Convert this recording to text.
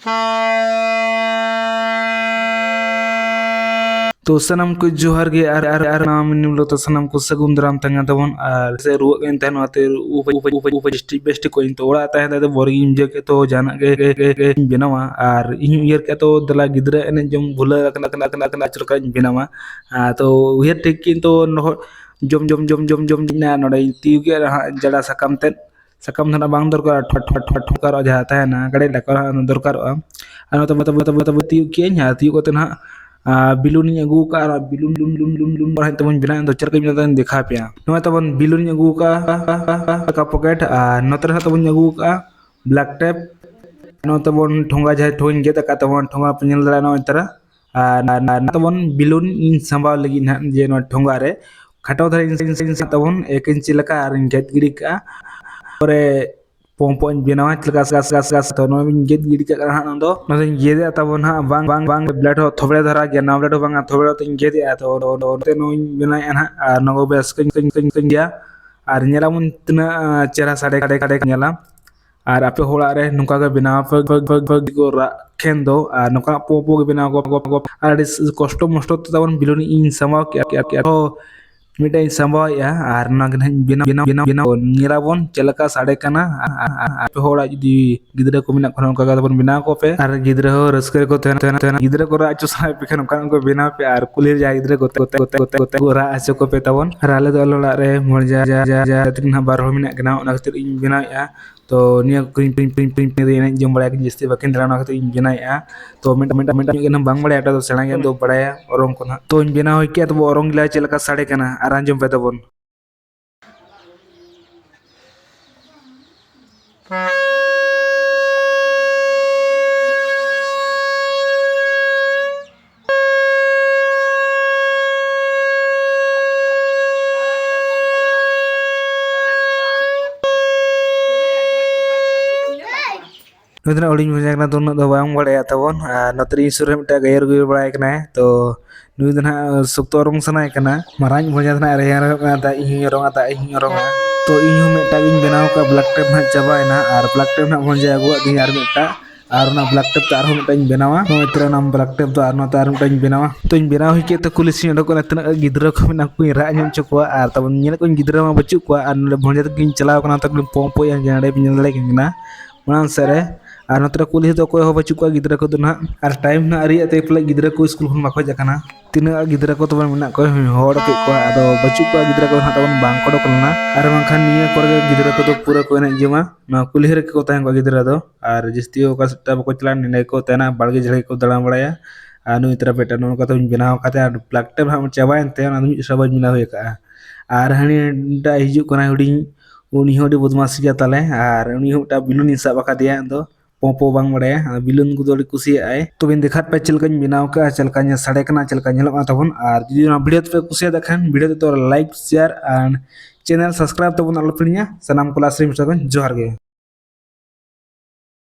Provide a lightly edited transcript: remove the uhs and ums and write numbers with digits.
तो सनम को जोहर गे आर नाम निमलो तो सनम को सगुन दाराम तंगा तबन आर से रुआ गेन तहन आते ऊपर डिस्ट्रिक्ट बेस्ट को इन तो ओड़ा तहन दे बोरिंग इंजे के तो जाना के बेनावा आर इन ईयर के तो दला गिदरा एने जम भुला अकला चरका बेनावा तो उयर ठीक किन तो जम ना नोडे तिउ के जड़ा सकम ते सकम धना बांग दरकार ठट ठोकर जहा तहना गड़े लकर दरकार आ तो तिउ के nya तिउ को तना बिलुन अगू का बिलुन लुन लुन लुन लुन पर तबन बिना तो चरके बिना देखा पिया नो तबन बिलुन अगू का पॉकेट नतर तबन अगू का ब्लैक टेप नो तबन ठोंगा जाय ठोइन गे तका तबन ठोंगा पिनल दला नो तरा तबन बिलुन इन संभाव लगी ना जे नो ठोंगा रे खटाव धर इन तबन 1 इंच लका आर गेट गिड़ी का और पोंपोन बेनावा चलका gas तो नो गेट गिड़ी का हां दो नो गेदे तबन हा बांग ब्लड हो थोबड़े धरा गे ना ब्लड बांग थोबड़े तो गेदे तो ते नो बेनाय ना आर नो बेस कन गया आर नेलामुन तना चेहरा साडे नेला आर आपे होड़ा रे नुका के बेनाव को खेन दो आर नुका पोपो के बेनाव को आर कष्ट मष्ट तबन बिलुन इन समाव के मिटाई संभव या आर बिना निराबन चलका साड़े कना आपे होड़ा जदी गिदरा को मिना खन का तबन बिना को पे आर गिदरा हो रस्कर को तेना गिदरा को राचो साय पे खन को बिना पे आर कुलिर जा गिदरा को रा आचो को पे तबन राले दो लोला रे मोर जा तिन बार हो मिना गना ओना खतिर इन बिना या तो निया प्रिंट रे जम बड़ा के जस्ती बकिन दराना खतिर इन बिना या तो मिनट के बांग बड़ा तो सेना के दो बड़ा ओरंग को ना तो इन बिना हो के तो ओरंग ला चलका साड़े कना आर आंजम पे तबन नुदना ओडिन मजा तो न बांग बड़ा तबन नतरी सुर मिटा गयर गुर बड़ा कना तो नुदना सुक्तो रंग सना कना मरान भजा ना रे ता इ रंग तो इन मेटा गिन बनाव का ब्लैक टेप ना चाबायना आर ब्लैक टेप ना भजा अगु दी आर मेटा आर ना ब्लैक टेप तार हो मेटा बनावा नो इतरा नाम ब्लैक टेप तो आर ना तार मेटा बनावा तो इन बनाव ही के तो पुलिस इन को तना गिदरा को ना को रा ñम चको आर तबन ñel को गिदरा मा बचु को आर भजा गिन चलाव कना तक पोंपो या जाड़े बिन लड़े किना मानन सरे आर नत्र कुली तो कोई हो बचु को गिदरा को ना आर टाइम ना अरी ते पले गिदरा को स्कूल खन बाको जाकना तिना गिदरा को तबन मिना को होड़ के को आदो बचु को गिदरा को तबन बांग को डकलना आर बांखान निया कर गिदरा को तो पूरा को ने जमा ना कुली रे को तांग को गिदरा दो आर जस्ती का सट्टा बको चला ने को तना बाड़गे जड़े को दड़ा बड़ाया आनु इतरा बेटा नो का तो बनाव काते आर ब्लैक टेप हम चाबायन ते ना सब मिना होय का आर हनी डा हिजु कोना हुडी उनी होडी बदमाशी जा तले आर उनी होटा बिलुन सब का दिया दो पोपो बांग बड़ा बिलुन को दोड़ी कुसी आए तो बिन देखा पे चलका बनाव का चलका साड़े कना चलका नेलमा तबन और जुदी वीडियो पे कुसी देखान वीडियो तो like share and channel subscribe तबन अलपनिया सनाम क्लास रे जोहार गे।